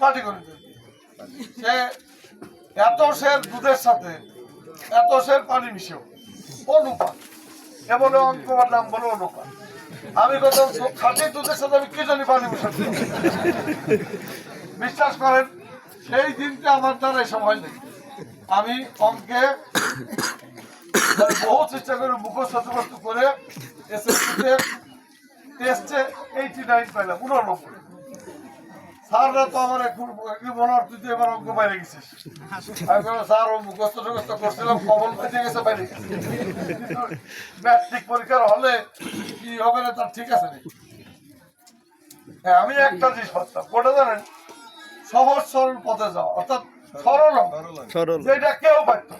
পাটি গণিত সে এত সের দুধের সাথে এত সের পানি মিশেও অনুপাত এ বলে অঙ্ক নাম বলে অনুপাত। আমি কত খাঁটি দুধের সাথে আমি কি জানি পানি মিশাচ্ছি। বিশ্বাস করেন সেই দিনটা আমার দ্বারা এসব হয়নি। আমি অঙ্কে বহু চেষ্টা করে মুখস্থ করে এসএসসিতে টেস্টে 89 পাইলাম 89। স্যাররা তো আমার একটু মনে হয় তুই এবার অঙ্ক বাইরে গেছিস। আমি বললাম স্যার ও মুখস্থ করছিলাম কমল বেঁচে গেছে বাইরে গেছে, কিন্তু ম্যাট্রিক পরীক্ষার হলে কি হবে না তার ঠিক আছে। হ্যাঁ আমি একটা জিনিস ভাবতাম কোটা জানেন, সহজ সরল পথে যাওয়া অর্থাৎ সরল যেটা কেউ পারত,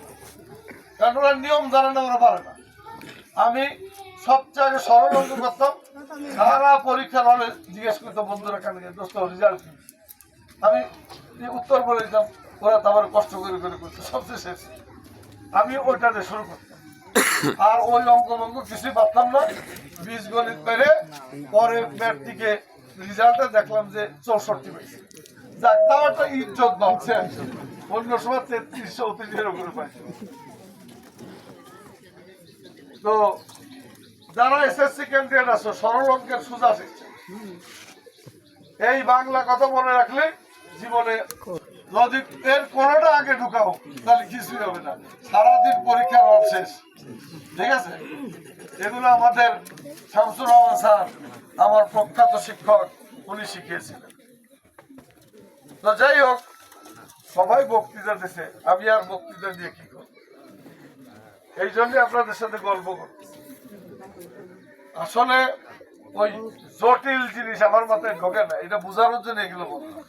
কারণ ওরা নিয়ম জানে না, ওরা পারে না। আমি সবচেয়ে আগে সরল অঙ্ক করতাম। সারা পরীক্ষার হলে জিজ্ঞেস করতাম বন্ধুরা কেন দোস্ত রেজাল্ট কি, আমি উত্তর বলে দিতাম, ওরা তারপরে কষ্ট করে করতো। সবচেয়ে শেষ আমি ওইটাতে শুরু করতাম, আর ওই অঙ্ক কিছুই পারতাম না। বীজগণিত পেরে পরে ম্যাট্রিকে রেজাল্টে দেখলাম যে 64 পেয়েছে। যাক তাও একটা ইজ্জত বাড়ছে, অন্য সময় 33-34 উপরে পাইছে। তো যারা এসএসসি ক্যান্ডিডেট আছো সরল অঙ্কের সোজা শিখছে, এই বাংলা কথা মনে রাখলে জীবনে যদি এর কোনোটা আগে ঢুকাও তাহলে কিছুই হবে না, সারাদিন পরীক্ষার হল শেষ। ঠিক আছে, এগুলো আমাদের শামসুর রহমান স্যার আমার প্রখ্যাত শিক্ষক, উনি শিখিয়েছিলেন। তো যাই হোক, সবাই বক্তৃতা দিছে, আমি আর বক্তৃতা দিয়ে কি করব, এই জন্য আপনাদের সাথে গল্প করতেছি। আসলে ওই জটিল জিনিস আমার মাথায় ঢোকে না, এটা বোঝানোর জন্য এগুলো বললাম।